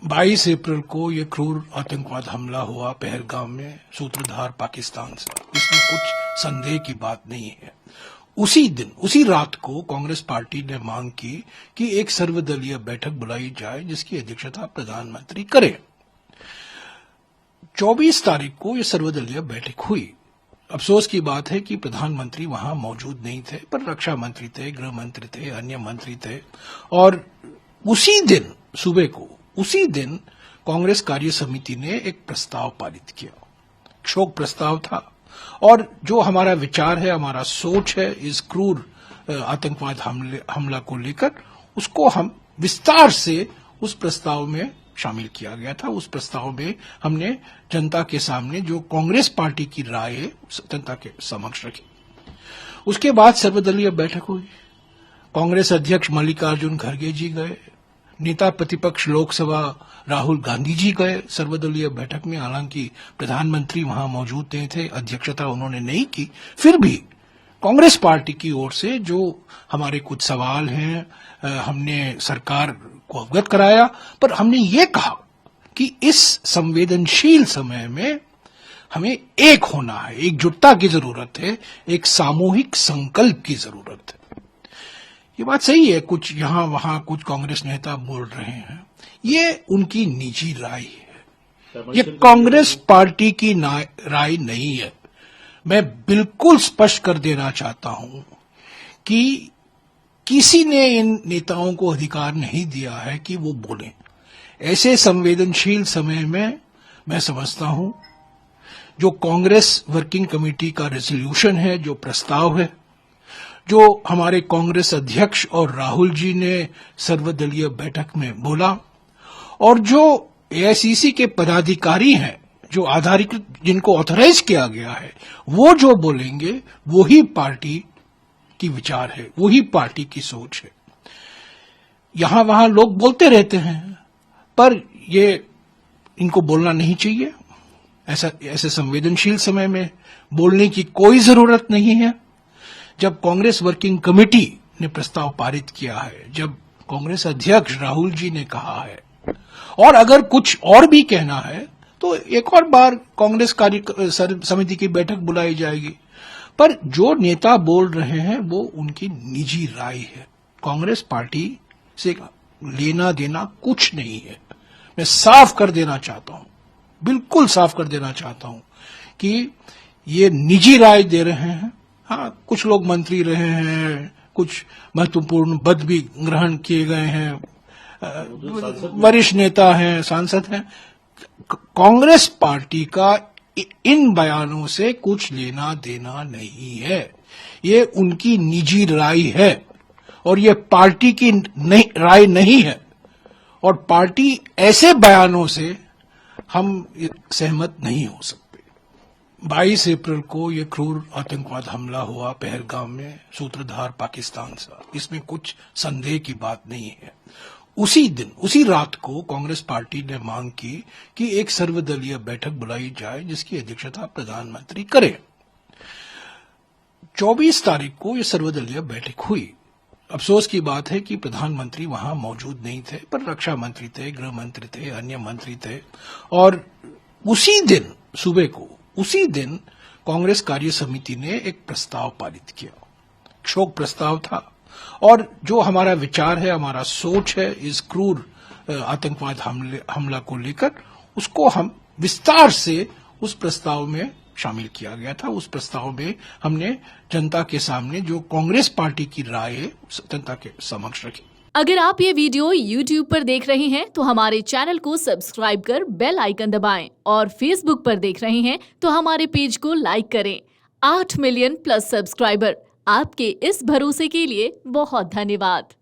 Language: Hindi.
22 अप्रैल को ये क्रूर आतंकवाद हमला हुआ पहलगाम में, सूत्रधार पाकिस्तान से, इसमें कुछ संदेह की बात नहीं है। उसी दिन, उसी रात को कांग्रेस पार्टी ने मांग की कि एक सर्वदलीय बैठक बुलाई जाए जिसकी अध्यक्षता प्रधानमंत्री करें। 24 तारीख को यह सर्वदलीय बैठक हुई। अफसोस की बात है कि प्रधानमंत्री वहां मौजूद नहीं थे, पर रक्षा मंत्री थे, गृह मंत्री थे, अन्य मंत्री थे। और उसी दिन सुबह को, उसी दिन कांग्रेस कार्य समिति ने एक प्रस्ताव पारित किया, शोक प्रस्ताव था। और जो हमारा विचार है, हमारा सोच है इस क्रूर आतंकवाद हमला को लेकर, उसको हम विस्तार से उस प्रस्ताव में शामिल किया गया था। उस प्रस्ताव में हमने जनता के सामने जो कांग्रेस पार्टी की राय है जनता के समक्ष रखी। उसके बाद सर्वदलीय बैठक हुई। कांग्रेस अध्यक्ष मल्लिकार्जुन खड़गे जी गए, नेता प्रतिपक्ष लोकसभा राहुल गांधी जी गए सर्वदलीय बैठक में। हालांकि प्रधानमंत्री वहां मौजूद नहीं थे, अध्यक्षता उन्होंने नहीं की, फिर भी कांग्रेस पार्टी की ओर से जो हमारे कुछ सवाल हैं हमने सरकार को अवगत कराया। पर हमने ये कहा कि इस संवेदनशील समय में हमें एक होना है, एकजुटता की जरूरत है, एक सामूहिक संकल्प की जरूरत है। ये बात सही है, कुछ यहां वहां कुछ कांग्रेस नेता बोल रहे हैं, ये उनकी निजी राय है, ये कांग्रेस पार्टी की राय नहीं है। मैं बिल्कुल स्पष्ट कर देना चाहता हूं कि किसी ने इन नेताओं को अधिकार नहीं दिया है कि वो बोलें। ऐसे संवेदनशील समय में मैं समझता हूं जो कांग्रेस वर्किंग कमेटी का रेजोल्यूशन है, जो प्रस्ताव है, जो हमारे कांग्रेस अध्यक्ष और राहुल जी ने सर्वदलीय बैठक में बोला, और जो एआईसीसी के पदाधिकारी हैं जो आधारित जिनको ऑथराइज किया गया है, वो जो बोलेंगे वही पार्टी की विचार है, वही पार्टी की सोच है। यहां वहां लोग बोलते रहते हैं, पर ये इनको बोलना नहीं चाहिए। ऐसे संवेदनशील समय में बोलने की कोई जरूरत नहीं है। जब कांग्रेस वर्किंग कमेटी ने प्रस्ताव पारित किया है, जब कांग्रेस अध्यक्ष राहुल जी ने कहा है, और अगर कुछ और भी कहना है तो एक और बार कांग्रेस कार्य समिति की बैठक बुलाई जाएगी। पर जो नेता बोल रहे हैं वो उनकी निजी राय है, कांग्रेस पार्टी से लेना देना कुछ नहीं है। मैं साफ कर देना चाहता हूं, बिल्कुल साफ कर देना चाहता हूं कि ये निजी राय दे रहे हैं। हाँ, कुछ लोग मंत्री रहे हैं, कुछ महत्वपूर्ण पद भी ग्रहण किए गए हैं, वरिष्ठ नेता हैं, सांसद हैं। कांग्रेस पार्टी का इन बयानों से कुछ लेना देना नहीं है, ये उनकी निजी राय है और ये पार्टी की राय नहीं है। और पार्टी ऐसे बयानों से हम सहमत नहीं हो सकते। 22 अप्रैल को ये क्रूर आतंकवाद हमला हुआ पहलगाम में, सूत्रधार पाकिस्तान से, इसमें कुछ संदेह की बात नहीं है। उसी दिन, उसी रात को कांग्रेस पार्टी ने मांग की कि एक सर्वदलीय बैठक बुलाई जाए जिसकी अध्यक्षता प्रधानमंत्री करें। 24 तारीख को यह सर्वदलीय बैठक हुई। अफसोस की बात है कि प्रधानमंत्री वहां मौजूद नहीं थे, पर रक्षा मंत्री थे, गृह मंत्री थे, अन्य मंत्री थे। और उसी दिन सुबह को, उसी दिन कांग्रेस कार्य समिति ने एक प्रस्ताव पारित किया, शोक प्रस्ताव था। और जो हमारा विचार है, हमारा सोच है इस क्रूर आतंकवाद हमला को लेकर, उसको हम विस्तार से उस प्रस्ताव में शामिल किया गया था। उस प्रस्ताव में हमने जनता के सामने जो कांग्रेस पार्टी की राय है जनता के समक्ष रखी। अगर आप ये वीडियो YouTube पर देख रहे हैं तो हमारे चैनल को सब्सक्राइब कर बेल आइकन दबाएं, और Facebook पर देख रहे हैं तो हमारे पेज को लाइक करें। 8 मिलियन प्लस सब्सक्राइबर, आपके इस भरोसे के लिए बहुत धन्यवाद।